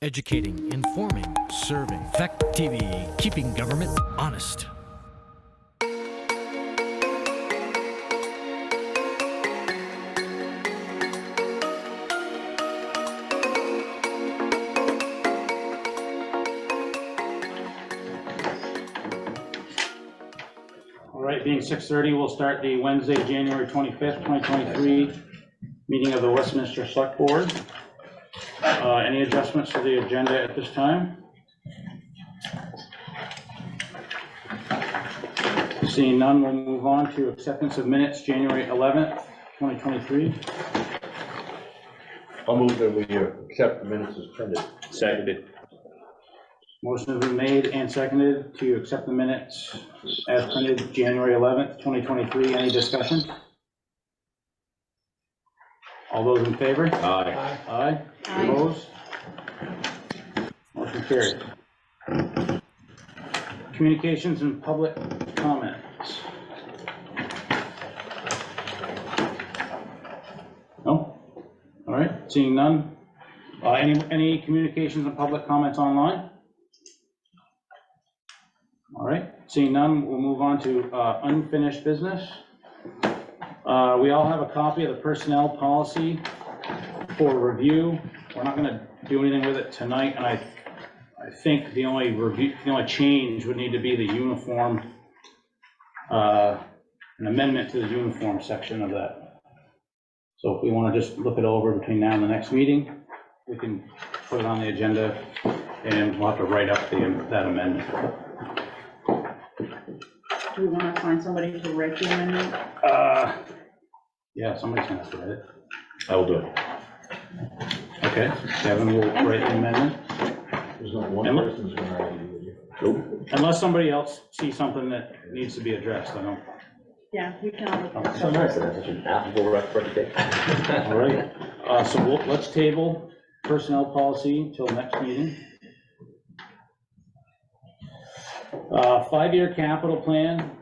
Educating, informing, serving. Fact TV, keeping government honest. All right, being 6:30, we'll start the Wednesday, January 25th, 2023 meeting of the Westminster Select Board. Any adjustments to the agenda at this time? Seeing none, we'll move on to acceptance of minutes, January 11th, 2023. I'll move that we accept the minutes as printed. Seconded. Motion has been made and seconded to accept the minutes as printed, January 11th, 2023. Any discussion? All those in favor? Aye. Aye. Opposed? Motion carried. Communications and public comments. No? All right, seeing none. Any communications and public comments online? All right, seeing none, we'll move on to unfinished business. We all have a copy of the personnel policy for review. We're not going to do anything with it tonight, and I think the only change would need to be the uniform, an amendment to the uniform section of that. So if we want to just look it over between now and the next meeting, we can put it on the agenda, and we'll have to write up that amendment. Do we want to find somebody to write the amendment? Yeah, somebody's gonna have to write it. I will do it. Okay, Kevin will write the amendment. There's not one Emma? person's gonna argue with you. Nope. Unless somebody else sees something that needs to be addressed, I don't. Yeah, we can all look at So it. nice, that's such an affable reputation. All right, so let's table personnel policy until next meeting. 5-year capital plan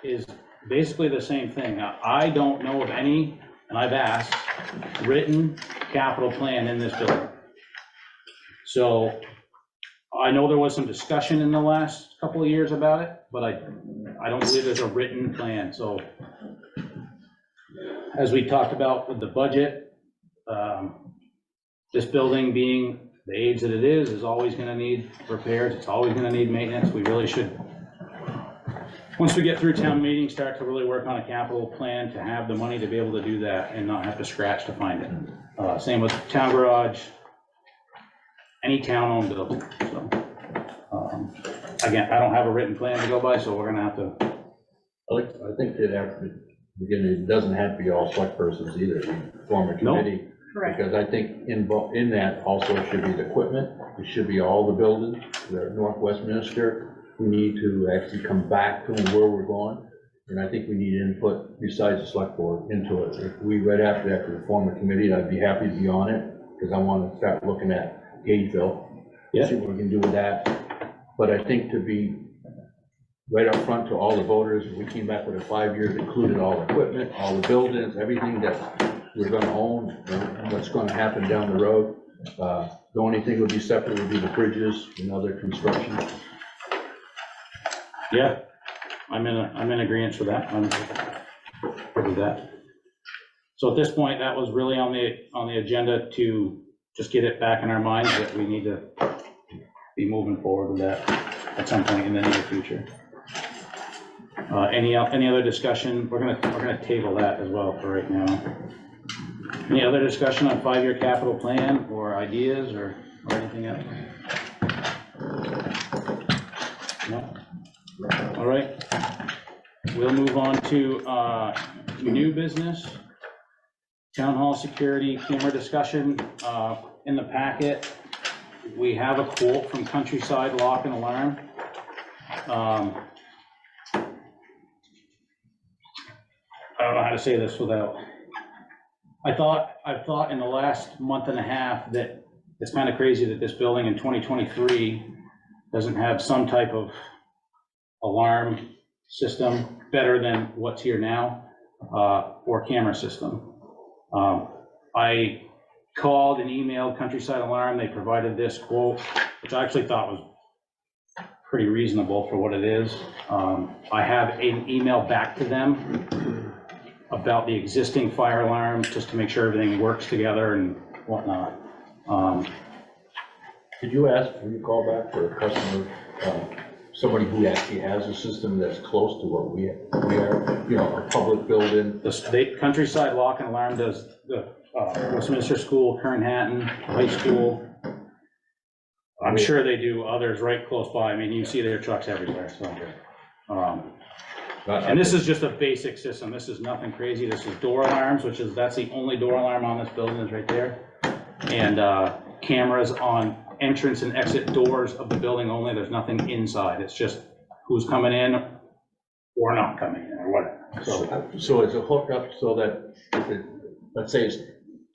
is basically the same thing. Now, I don't know of any, and I've asked, written capital plan in this building. So I know there was some discussion in the last couple of years about it, but I don't believe there's a written plan. So as we talked about with the budget, this building being the age that it is always going to need repairs. It's always going to need maintenance. We really should, once we get through town meeting, start to really work on a capital plan to have the money to be able to do that and not have to scratch to find it. Same with town garage, any town-owned building. So, again, I don't have a written plan to go by, so we're gonna have to. I think that after, again, it doesn't have to be all select persons either. We form a committee. Correct. Because I think in that also should be the equipment. It should be all the buildings, the North Westminster. We need to actually come back to where we're going. And I think we need input besides the select board into it. If we, right after that, we form a committee, I'd be happy to be on it, because I want to start looking at Gageville. Yeah. See what we can do with that. But I think to be right up front to all the voters, we came back with a 5 years, included all the equipment, all the buildings, everything that we're gonna own, and what's gonna happen down the road. The only thing would be separate would be the bridges and other construction. Yeah, I'm in agreement with that. I'm good with that. So at this point, that was really on the agenda to just get it back in our minds that we need to be moving forward with that at some point in the near future. Any other discussion? We're gonna table that as well for right now. Any other discussion on 5-year capital plan or ideas or anything else? No? All right. We'll move on to new business. Town hall security camera discussion. In the packet, we have a quote from Countryside Lock and Alarm. I don't know how to say this without. I've thought in the last month and a half that it's kind of crazy that this building in 2023 doesn't have some type of alarm system better than what's here now, or camera system. I called and emailed Countryside Alarm. They provided this quote, which I actually thought was pretty reasonable for what it is. I have an email back to them about the existing fire alarms, just to make sure everything works together and whatnot. Could you ask, when you call back for a customer, somebody who actually has a system that's close to what we are, you know, a public building? The state Countryside Lock and Alarm does the Westminster School, Kernhattan High School. I'm sure they do others right close by. I mean, you see their trucks everywhere, so. And this is just a basic system. This is nothing crazy. This is door alarms, that's the only door alarm on this building is right there. And cameras on entrance and exit doors of the building only. There's nothing inside. It's just who's coming in or not coming in or whatever. So is it hooked up so that if it, let's say it's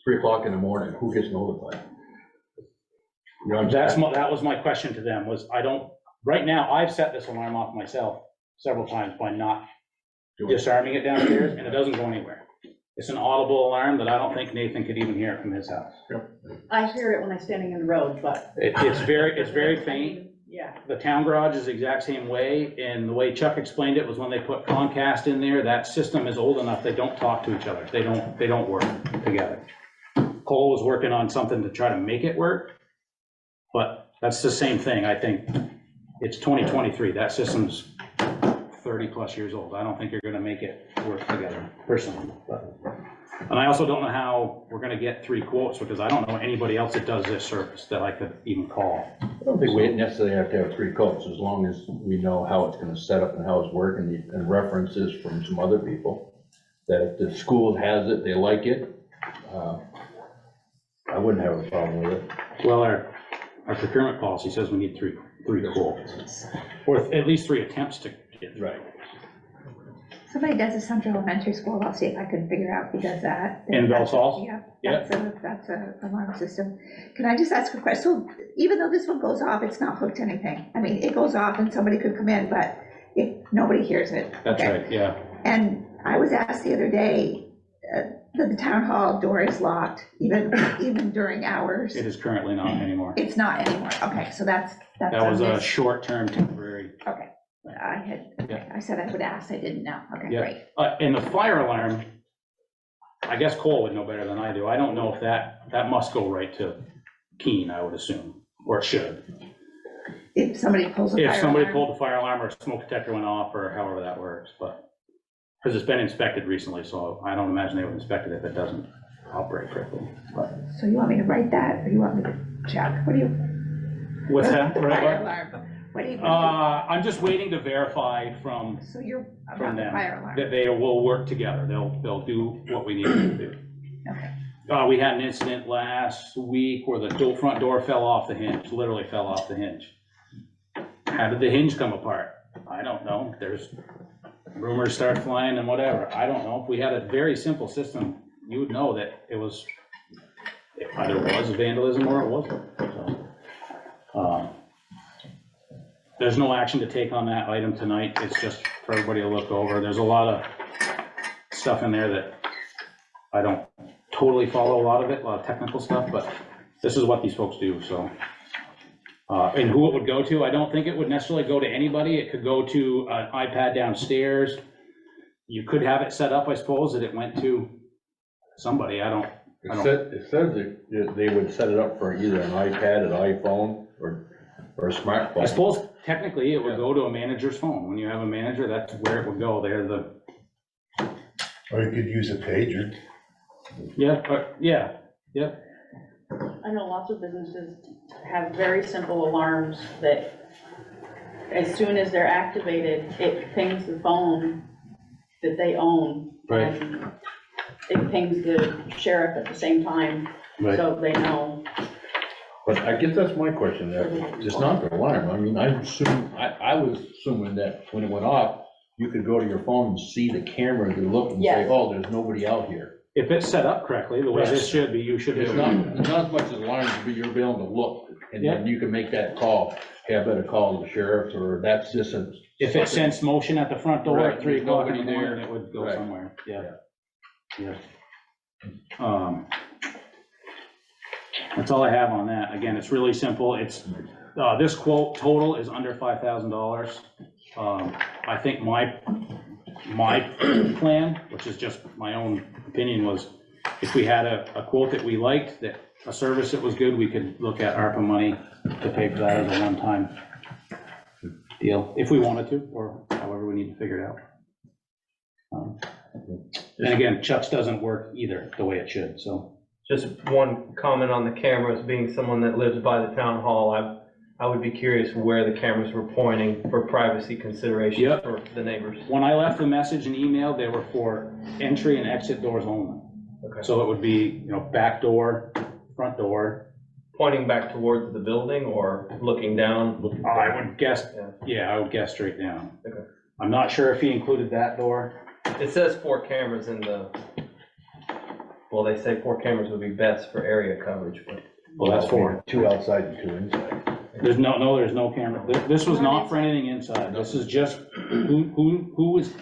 3 o'clock in the morning, who gets notified? You know, That was my question to them was right now I've set this alarm off myself several times by not disarming it downstairs, and it doesn't go anywhere. It's an audible alarm that I don't think Nathan could even hear from his house. I hear it when I'm standing in the road, but. It's very faint. Yeah. The town garage is the exact same way, and the way Chuck explained it was when they put Comcast in there, that system is old enough, they don't talk to each other. They don't work together. Cole was working on something to try to make it work, but that's the same thing. I think it's 2023. That system's 30+ years old. I don't think you're gonna make it work together, personally. And I also don't know how we're gonna get 3 quotes, because I don't know anybody else that does this service that I could even call. I don't think we necessarily have to have 3 quotes, as long as we know how it's gonna set up and how it's working, and references from some other people. That if the school has it, they like it, I wouldn't have a problem with it. Well, our procurement policy says we need 3 quotes, or at least 3 attempts to get. Right. Somebody does a Central Elementary School, I'll see if I can figure out who does that. In Bell Falls? Yeah, that's a alarm system. Can I just ask a question? So even though this one goes off, it's not hooked to anything. I mean, it goes off and somebody could come in, but if nobody hears it. That's okay? right, yeah. And I was asked the other day, that the town hall door is locked, even during hours. It is currently not anymore. It's not anymore, okay, so that's. That was a short-term temporary. Okay, I said I would ask, I didn't know, okay, Yeah. great. And the fire alarm, I guess Cole would know better than I do. I don't know if that must go right to Keene, I would assume, or it should. If somebody pulls a fire alarm. If somebody pulled the fire alarm or a smoke detector went off, or however that works, but, because it's been inspected recently, so I don't imagine they would inspect it if it doesn't operate correctly. But So you want me to write that, or you want me to check? What do you? what's that? Fire alarm. What do you? I'm just waiting to verify from So you're from about the them fire alarm? that they will work together. They'll do what we need them to do. Okay. We had an incident last week where the front door fell off the hinge, literally fell off the hinge. How did the hinge come apart? I don't know. There's rumors start flying and whatever. I don't know. If we had a very simple system, you would know that it either was vandalism or it wasn't. So, there's no action to take on that item tonight. It's just for everybody to look over. There's a lot of stuff in there that I don't totally follow a lot of it, a lot of technical stuff, but this is what these folks do, so. And who it would go to, I don't think it would necessarily go to anybody. It could go to an iPad downstairs. You could have it set up, I suppose, that it went to somebody. It says that they would set it up for either an iPad, an iPhone, or a smartphone. I suppose technically it would go to a manager's phone. When you have a manager, that's where it would go. They're the. Or you could use a pager. Yeah. I know lots of businesses have very simple alarms that as soon as they're activated, it pings the phone that they own. Right. And it pings the sheriff at the same time, so they know. But I guess that's my question, that it's not the alarm. I mean, I was assuming that when it went off, you could go to your phone and see the camera to look and say, Yes. oh, there's nobody out here. If it's set up correctly, the way this should be, you should be. It's not as much as alarms, but you're able to look, and then you can make that call. Hey, I better call the sheriff, or that's just a. If it sensed motion at the front door Right, at 3 o'clock in the nobody morning, there. it would go Right. somewhere, yeah. That's all I have on that. Again, it's really simple. It's, this quote total is under $5,000. I think my plan, which is just my own opinion, was if we had a quote that we liked, that a service that was good, we could look at ARPA money to pay for that as a one-time deal, if we wanted to, or however we need to figure it out. And again, Chuck's doesn't work either the way it should, so. Just one comment on the cameras, being someone that lives by the town hall, I would be curious where the cameras were pointing for privacy considerations Yep. for the neighbors. When I left the message and email, they were for entry and exit doors only. Okay. So it would be, back door, front door. Pointing back towards the building or looking down? I would guess, Yeah. I would guess straight down. Okay. I'm not sure if he included that door. It says 4 cameras in the, well, they say 4 cameras would be best for area coverage, but. Well, that's four. 2 outside and 2 inside. There's there's no camera. This was not for anything inside. This is just who is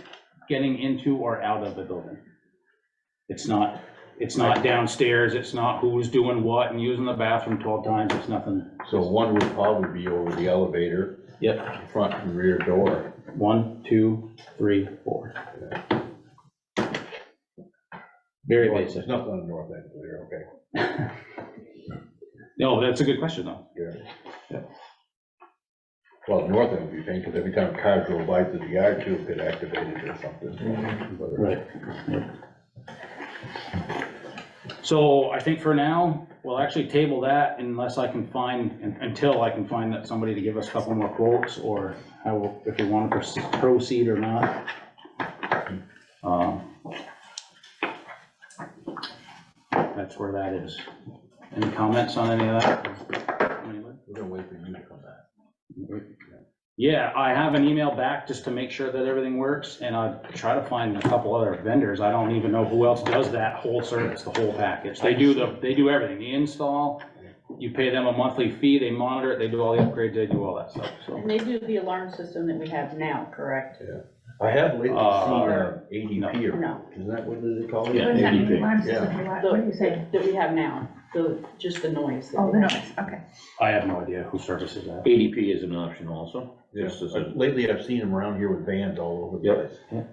getting into or out of the building. It's not downstairs. It's not who's doing what and using the bathroom 12 times. It's nothing. So one would probably be over the elevator, Yep. front and rear door. 1, 2, 3, 4. Very basic. There's nothing on the north end there, okay. No, that's a good question though. Yeah. Well, the north end would be pain, because every time a car drove by to the yard, too, it could activate it or something. But, Right. So I think for now, we'll actually table that unless I can find, until I can find that somebody to give us a couple more quotes, or how, if we want to proceed or not. That's where that is. Any comments on any of that? We're gonna wait for you to come back. Yeah, I have an email back just to make sure that everything works, and I try to find a couple other vendors. I don't even know who else does that whole service, the whole package. They do everything, the install, you pay them a monthly fee, they monitor it, they do all the upgrades, they do all that stuff, so. And they do the alarm system that we have now, correct? I have lately seen no. ADP, or, No. isn't that what they call it? Yeah, What does that mean? ADP. Alarm system, what are you saying? That we have now, just the noise. that Oh, we the have. noise, okay. I have no idea who services that. ADP is an option also. Yeah, Just as a- lately I've seen them around here with vans all over the Yep. place.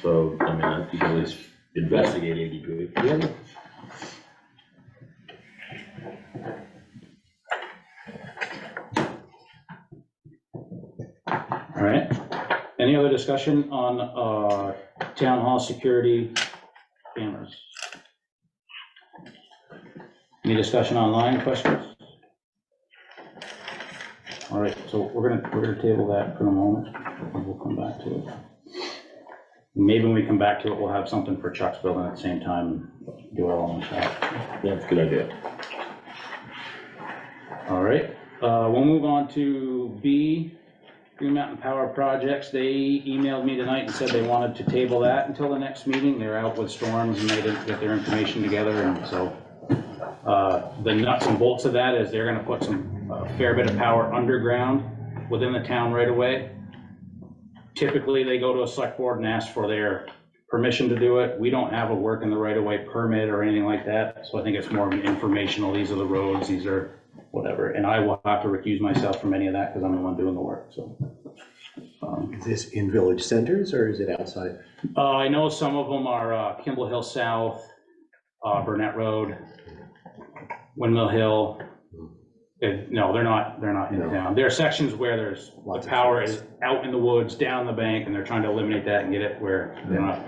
So, I mean, you can at least investigate ADP. Yeah. All right, any other discussion on town hall security cameras? Any discussion online, questions? All right, so we're gonna table that for the moment, and we'll come back to it. Maybe when we come back to it, we'll have something for Chuck's building at the same time, and do it all in the shop. Yeah, that's a good idea. All right, we'll move on to B, Green Mountain Power Projects. They emailed me tonight and said they wanted to table that until the next meeting. They're out with storms and they didn't get their information together, and so the nuts and bolts of that is they're gonna put a fair bit of power underground within the town right away. Typically, they go to a select board and ask for their permission to do it. We don't have a work in the right of way permit or anything like that, so I think it's more of an informational, these are the roads, these are whatever, and I will have to recuse myself from any of that because I'm the one doing the work, so. Is this in village centers or is it outside? I know some of them are Kimball Hill South, Burnett Road, Windmill Hill. No, they're not in town. There are sections where there's, the Lots of power trees. is out in the woods, down the bank, and they're trying to eliminate that and get it where they're not.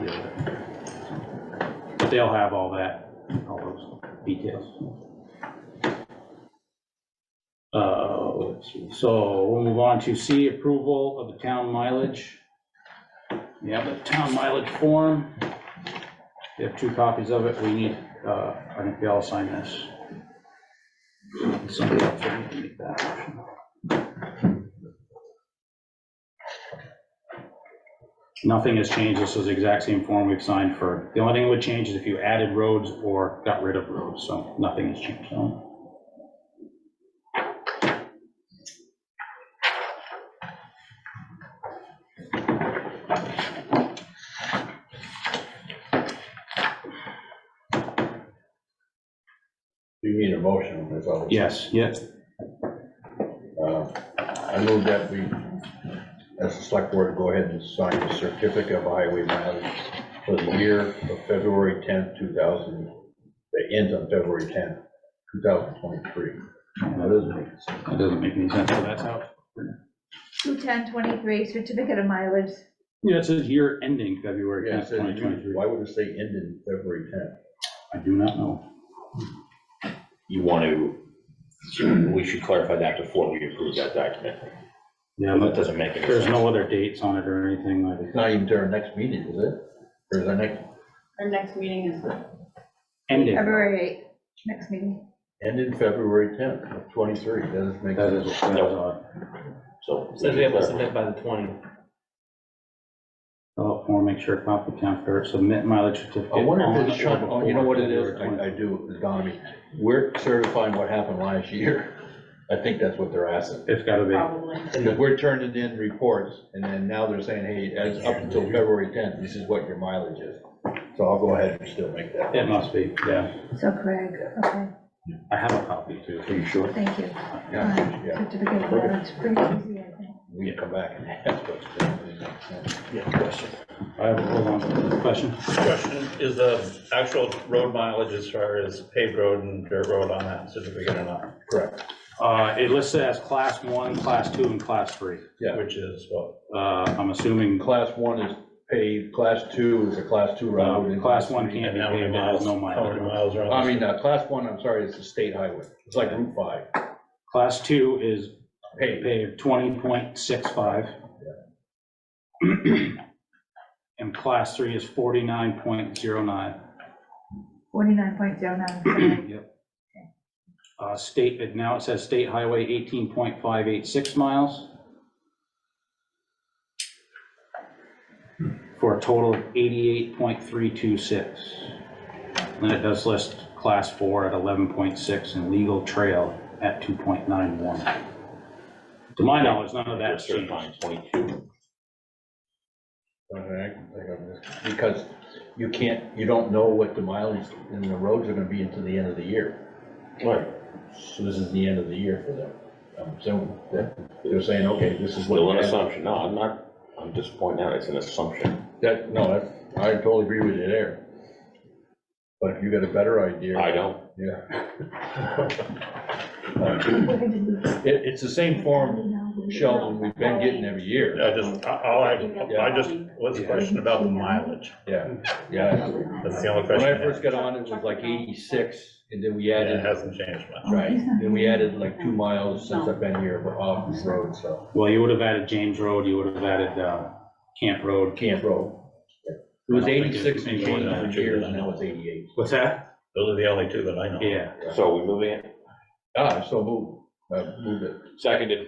But they'll have all that, all those details. Let's see. So we'll move on to C, approval of the town mileage. We have the town mileage form. We have 2 copies of it. We need, I think we all sign this. Somebody else will need to make that motion. Nothing has changed. This is the exact same form we've signed for. The only thing that would change is if you added roads or got rid of roads. So nothing has changed. So. You need a motion, that's all. Yes, yes. I move that we, as the select board, go ahead and sign the certificate of highway mileage for the year of February 10th, 2000, that ends on February 10th, 2023. That doesn't make any sense, so that's how. 2/10/23, certificate of mileage. Yeah, it says year ending February Yeah, it 10th, says, 2023. why would it say end in February 10th? I do not know. You want to, we should clarify that before we approve that document. Yeah, That but doesn't make any there's sense. no other dates on it or anything like It's not even to our next meeting, is it? Or is our next, Our next meeting is the ending. February 8th, next meeting. end in February 10th of 23, that doesn't make That is, sense. that is odd. So. Says we have to submit by the 20th. Oh, I want to make sure copy town clerk submit mileage certificate. I wonder on if it's, or oh, you know what it is? before February I do, it's gone to me. We're certifying what happened last year. I think that's what they're asking. 20th. It's gotta be. probably. Because we're turning in reports, and then now they're saying, hey, as up until February 10th, this is what your mileage is. So I'll go ahead and still make that. It must be, yeah. So Craig, okay, I have a copy too. Are you sure? thank you. Yeah, yeah. Certificate of mileage, pretty easy, I think. We can come back and ask what's going Yeah, question. I have, hold on, question? Question, is the actual road mileage as far as paved road and dirt road on that certificate or not? Correct. It lists it as class 1, class 2, and class 3. Yeah. Which is what? I'm assuming, Class 1 is paved, class 2 is a class 2 road. and class 1 3 can't be And how many paved, it has miles, no how many mileage. miles are on? I mean, class 1, I'm sorry, it's a state highway. It's like Route 5. Class 2 is Paved. paved 20.65. And class 3 is 49.09. 49.09. Yep. Now it says state highway 18.586 miles. For a total of 88.326. And it does list class 4 at 11.6 and legal trail at 2.91. To my knowledge, none of that's changed. Certifying 22. Because you can't, you don't know what the mileage in the roads are gonna be until the end of the year. Right. So this is the end of the year for them. I'm assuming that they're saying, okay, this is what. Still an you have. assumption. No, I'm not, I'm just pointing out it's an assumption. I totally agree with you there. But if you got a better idea. I don't. Yeah. It's the same form, Sheldon, we've been getting every year. I just was a question about the mileage. Yeah. That's the only When question. I first got on, it was like 86, and then we Yeah, it added, hasn't changed much. right, then we added like 2 miles since I've been here off this road, so. Well, you would have added James Road, you would have added Camp Road. Camp Road. It was I don't think 86 and it's change more than for years, that. and now it's 88. What's that? Those are the only two that I know. Yeah. So we moving it? So move it. Seconded.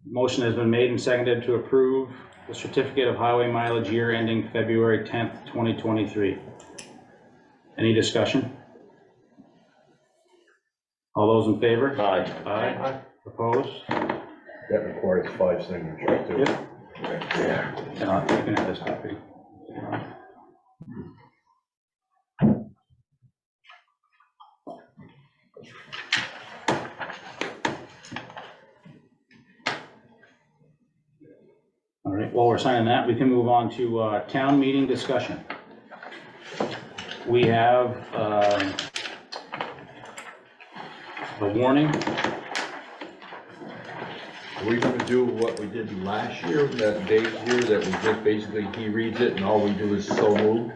Motion has been made and seconded to approve the certificate of highway mileage year ending February 10th, 2023. Any discussion? All those in favor? Aye. Aye. Opposed? That requires 5 signatures too. Yep. Yeah, you can have this copy. All right, while we're signing that, we can move on to town meeting discussion. We have the warning. Are we gonna do what we did last year, that Dave here, that we just basically, he reads it and all we do is so move?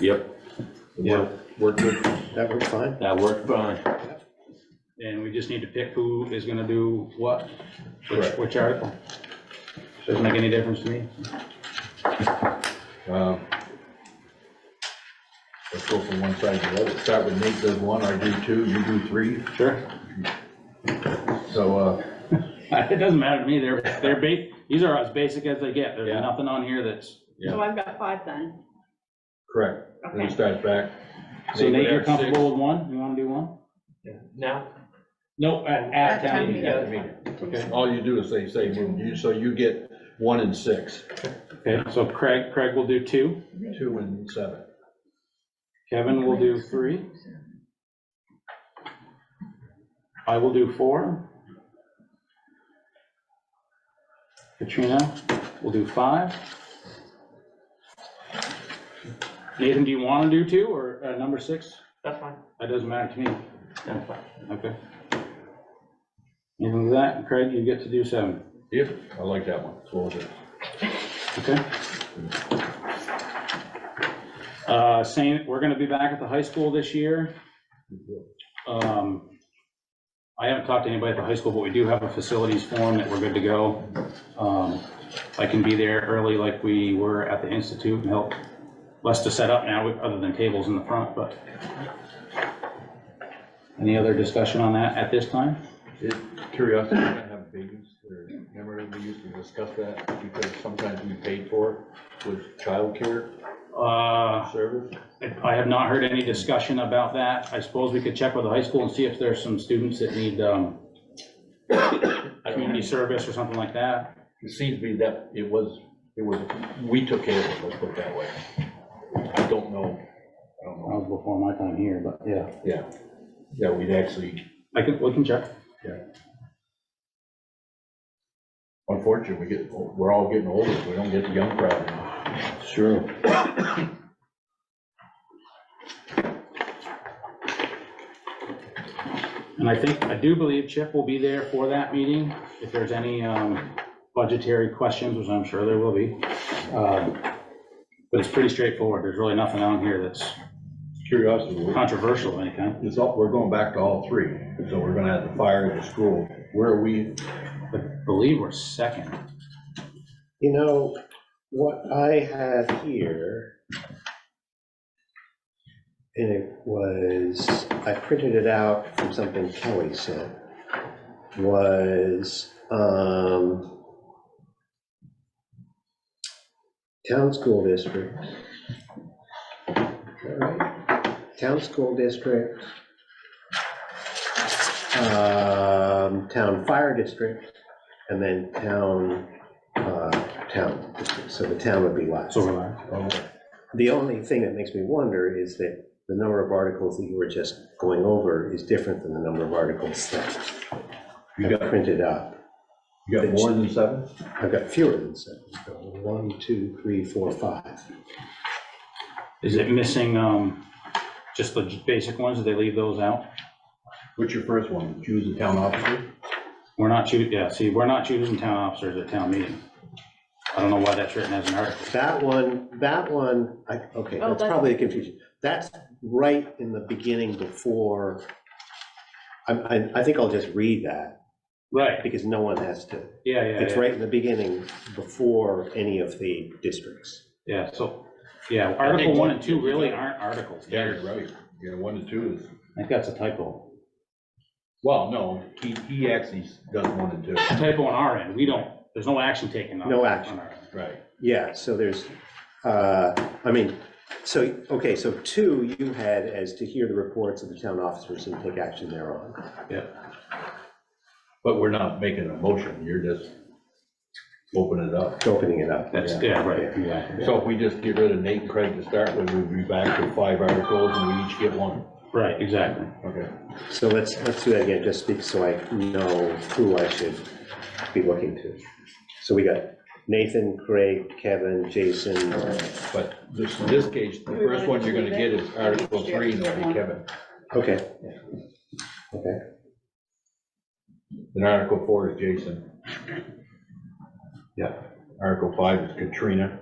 Yep. Yeah. Work good? That works fine. That worked fine. And we just need to pick who is gonna do what, Correct. which article. Doesn't make any difference to me. Let's go from one side to the other. Start with Nate does 1, I do 2, you do 3. Sure. So, It doesn't matter to me, these are as basic as they get, there's Yeah. nothing on here that's, So I've got 5 then. correct. Then Okay. it starts back. so Nate Nate, would you're have comfortable with 1, you wanna do 1? Now, No, at At town town meeting. six. Yeah, I mean, Okay, all you do is say move, so you get 1 and 6, okay, so Craig will do 2, 2 and 7. Kevin will do 3. I will do 4. Katrina will do 5. Nathan, do you want to do 2 or number 6? That's fine. That doesn't matter to me. That's fine. Okay. Anything with that? Craig, you get to do 7. Yep, I like that one, so is it. Okay. Saying, we're gonna be back at the high school this year. I haven't talked to anybody at the high school, but we do have a facilities form that we're good to go. I can be there early like we were at the Institute and help less to set up now, other than tables in the front, but. Any other discussion on that at this time? Curiosity, we're gonna have babies, or remember we used to discuss that, because sometimes we paid for it with childcare service? I have not heard any discussion about that. I suppose we could check with the high school and see if there's some students that need community service or something like that. It seems to be that it was, we took care of it, let's put it that way. I don't know. That was before my time here, but yeah. Yeah, we'd actually, We can check. yeah. Unfortunately, we're all getting older, we don't get the young crowd anymore. Sure. And I do believe Chip will be there for that meeting, if there's any budgetary questions, which I'm sure there will be. But it's pretty straightforward, there's really nothing on here that's Curiosity, controversial of any kind. we're going back to all 3, so we're gonna have the fire, the school, where are we? I believe we're 2nd. You know, what I have here, and it was, I printed it out from something Kelly said, was town school district. Is that right? Town school district, town fire district, and then town district. So the town would be last. So we're The only thing that makes me wonder is that the number of articles that you were just going over is different than the number of articles that you got printed up. You got more than 7? I've got fewer than 7. So 1, 2, 3, 4, 5. Is it missing just the basic ones? Did they leave those out? What's your first one? Choose a town officer? We're not we're not choosing town officers at town meeting. I don't know why that's written as an article. That one, okay, Oh, that's probably a confusion. That's right in the beginning before, I think I'll just read that, Right, because no one has to. yeah. It's right in the beginning before any of the districts. Yeah, so, Article 1 and 2 really aren't articles. Yeah, you're right. Yeah, 1 and 2 is, I think that's a typo. well, no, he actually does 1 and 2. A typo on our end, there's no action taken on. No action. on our end. Right. Yeah, so there's, okay, so 2 you had as to hear the reports of the town officers and take action thereon. Yeah, But we're not making a motion, you're just opening it up. Opening it up. right, exactly. So if we just get rid of Nate and Craig to start with, we'll be back to 5 articles and we each get 1. Right, exactly. Okay. So let's do that again, just speak so I know who I should be looking to. So we got Nathan, Craig, Kevin, Jason. But in this case, the first one you're gonna get is Article 3, and that'll be Kevin. Okay. Okay. Then Article 4 is Jason. Yeah. Article 5 is Katrina.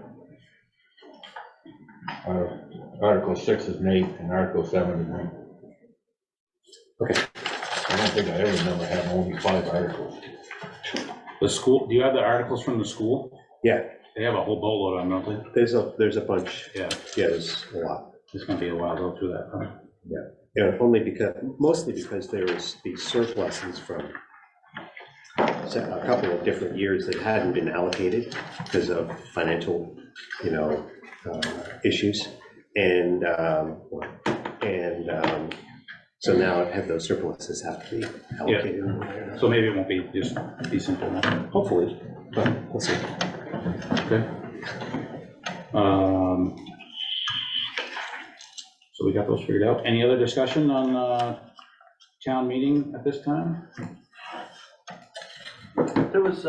Article 6 is Nate, and Article 7 is me. Okay. I don't think I ever remember having only 5 articles. The school, do you have the articles from the school? Yeah, They have a whole boatload of them, don't there's a bunch. they? Yeah, Yeah, there's a lot. it's gonna be a while to go through that, huh? Yeah, mostly because there was these surpluses from a couple of different years that hadn't been allocated because of financial, issues. And so now those surpluses have to be allocated. So maybe it won't be just be simple now. Hopefully, but we'll see. Okay. So So we got those figured out. Any other discussion on town meeting at this time? There was,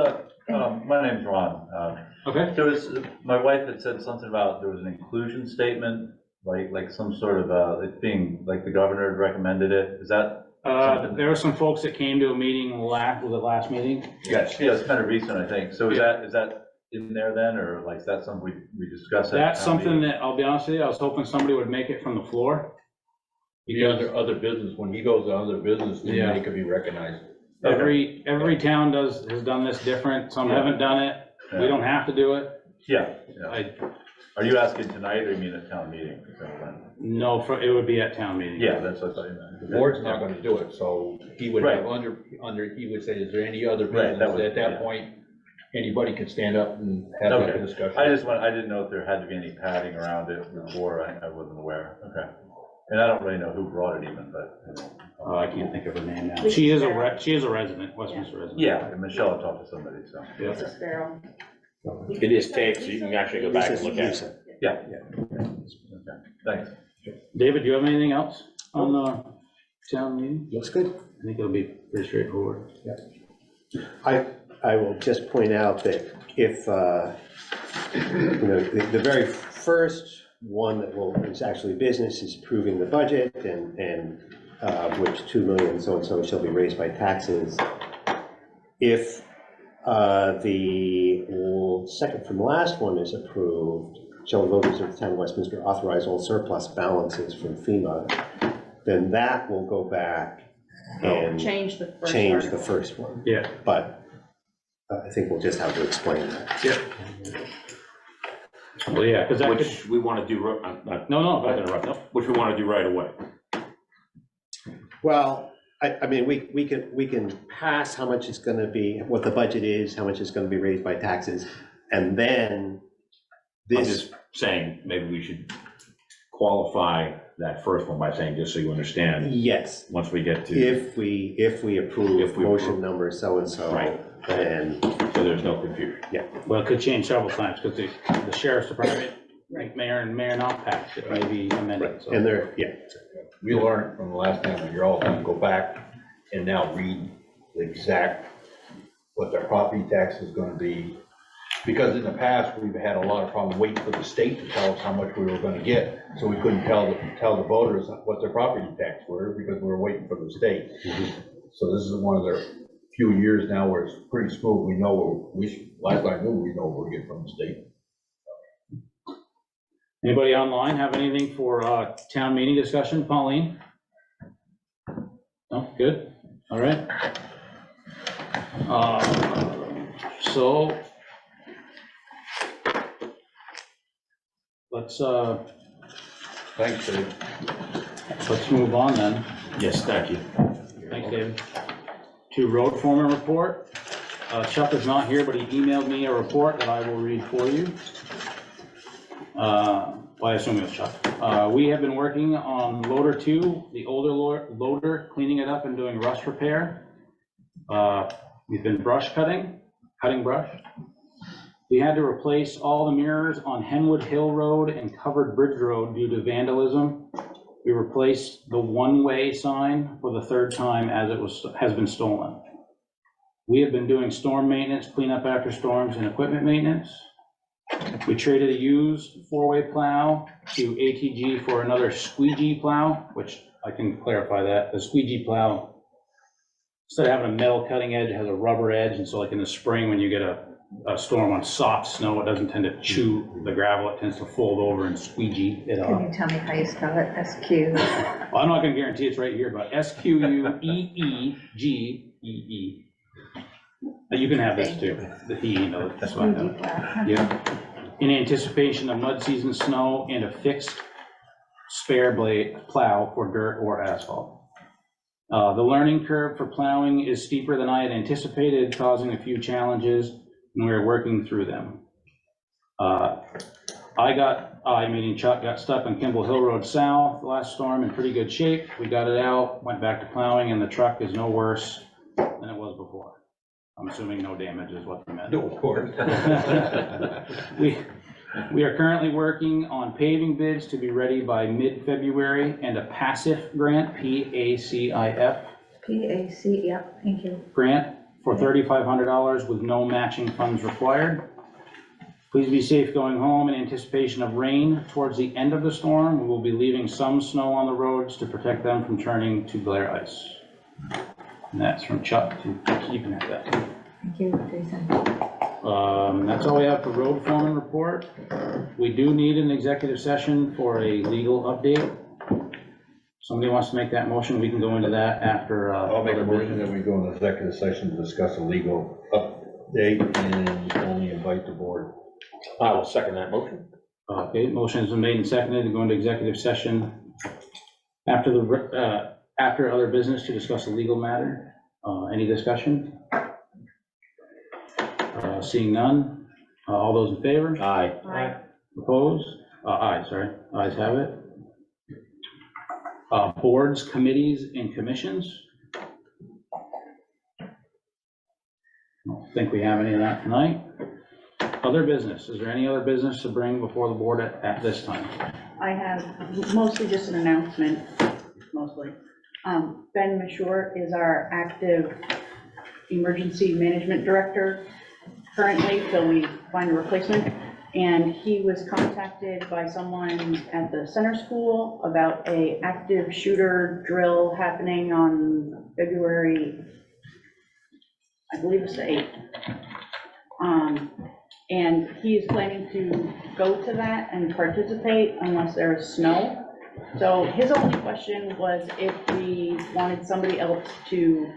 my name's Ron. Okay. There was, my wife had said something about there was an inclusion statement, like some sort of, it being, like the governor had recommended it. Is that? There were some folks that came to a meeting was it last meeting? Yes, yeah, it's kind of recent, I think. So is that in there then, or like, is that something we discussed? That's something that, I'll be honest with you, I was hoping somebody would make it from the floor. The other business, when he goes to other business, then Yeah. he could be recognized. Every town has done this different, some haven't done it, we don't have to do it. Yeah. I, Are you asking tonight, or you mean at town meeting? no, it would be at town meeting. Yeah, that's what I thought you meant. The board's not gonna do it, so he would have Right. he would say, is there any other Right, that business? would- At that yeah. point, anybody could stand up and have that Okay. discussion. I didn't know if there had to be any padding around it before, I wasn't aware, okay. And I don't really know who brought it even, but. Oh, I can't think of her name now. She is a resident, Westminster resident. Yeah, and Michelle talked to somebody, so. Lisa Sparrow. It is taped, so you can actually go back and look at it. Yeah. Okay, thanks. David, do you have anything else on the town meeting? Looks good. I think it'll be pretty straightforward. I will just point out that if, the very first one that is actually business is approving the budget and which 2 million so-and-so shall be raised by taxes. If the second from last one is approved, shall the voters of the town of Westminster authorize all surplus balances from FEMA, then that will go back and Change the first change the article. first one. Yeah. But I think we'll just have to explain that. Yeah. Well, yeah, because that could, Which we want to do, no, go ahead. which we want to do right away. Well, I mean, we can pass how much it's gonna be, what the budget is, how much it's gonna be raised by taxes, and then I'm this, just saying, maybe we should qualify that first one by saying, just so you understand, yes, once we get to, if we approve If we motion approve. number so-and-so, Right. then, so there's no confusion. Well, it could change several times, because the sheriff's department, mayor not passed, it may be amended, so. and there, yeah. We learned from the last time that you're all gonna go back and now read the exact, what their property tax is gonna be. Because in the past, we've had a lot of problem waiting for the state to tell us how much we were gonna get. So we couldn't tell the voters what their property tax were because we were waiting for the state. So this is one of their few years now where it's pretty smooth. We know last I knew, we know what we're getting from the state. Anybody online have anything for town meeting discussion? Pauline? No, good, all right. So let's Thanks, Dave. let's move on then. Yes, thank you. Thanks, David. To road foreman report. Chuck is not here, but he emailed me a report that I will read for you. Well, I assume it was Chuck. We have been working on loader 2, the older loader, cleaning it up and doing rust repair. We've been cutting brush. We had to replace all the mirrors on Henwood Hill Road and Covered Bridge Road due to vandalism. We replaced the one-way sign for the third time as it has been stolen. We have been doing storm maintenance, cleanup after storms, and equipment maintenance. We traded a used 4-way plow to ATG for another squeegee plow, which I can clarify that. The squeegee plow, instead of having a metal cutting edge, it has a rubber edge, and so like in the spring when you get a storm on soft snow, it doesn't tend to chew the gravel, it tends to fold over and squeegee it Can off. you tell me how you spell it? SQ? Well, I'm not gonna guarantee it's right here, but SQUEEGEE. You can have this too, the PE note, that's fine. Yeah. In anticipation of mud season snow and a fixed spare blade plow for dirt or asphalt. The learning curve for plowing is steeper than I had anticipated, causing a few challenges, and we're working through them. Meaning Chuck, got stuck on Kimball Hill Road South last storm in pretty good shape. We got it out, went back to plowing, and the truck is no worse than it was before. I'm assuming no damage is what they meant. No, of course. We are currently working on paving bids to be ready by mid-February and a PACIF grant, PACIF PAC, yeah, thank you. grant for $3,500 with no matching funds required. Please be safe going home in anticipation of rain towards the end of the storm. We will be leaving some snow on the roads to protect them from turning to glare ice. And that's from Chuck to keep at that. Thank you, Jason. That's all we have for road foreman report. We do need an executive session for a legal update. Somebody wants to make that motion, we can go into that after. I'll make a motion that we go into executive session to discuss a legal update and only invite the board. I will second that motion. Okay, motion has been made and seconded to go into executive session after other business to discuss a legal matter. Any discussion? Seeing none, all those in favor? Aye. Aye. Opposed? Aye, sorry, ayes have it. Boards, committees, and commissions? I don't think we have any of that tonight. Other business, is there any other business to bring before the board at this time? I have mostly just an announcement, mostly. Ben Mashore is our active emergency management director currently, till we find a replacement. And he was contacted by someone at the center school about a active shooter drill happening on February, I believe it's the 8th. And he is planning to go to that and participate unless there is snow. So his only question was if we wanted somebody else to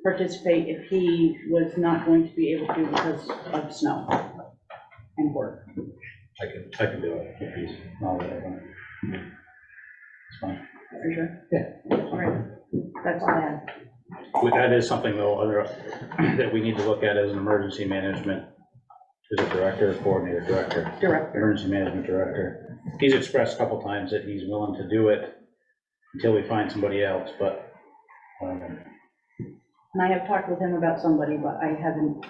participate if he was not going to be able to because of snow and work. I can do it if he's not available. It's fine. For sure? Yeah. All right, that's all I have. That is something though, that we need to look at as an emergency management. Is it director, coordinator, director? Director. Emergency management director. He's expressed a couple times that he's willing to do it until we find somebody else, but. And I have talked with him about somebody, but I haven't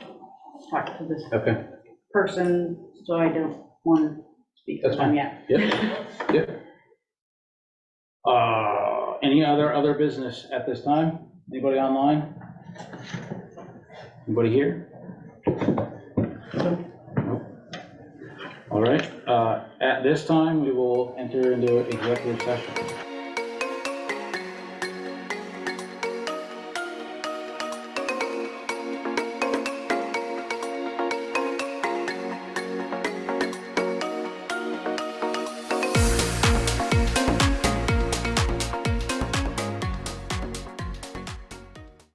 talked to this Okay. person, so I don't want to speak to That's them fine. yet. Yep, yep. Any other business at this time? Anybody online? Anybody here? Nope. All right, at this time, we will enter into executive session.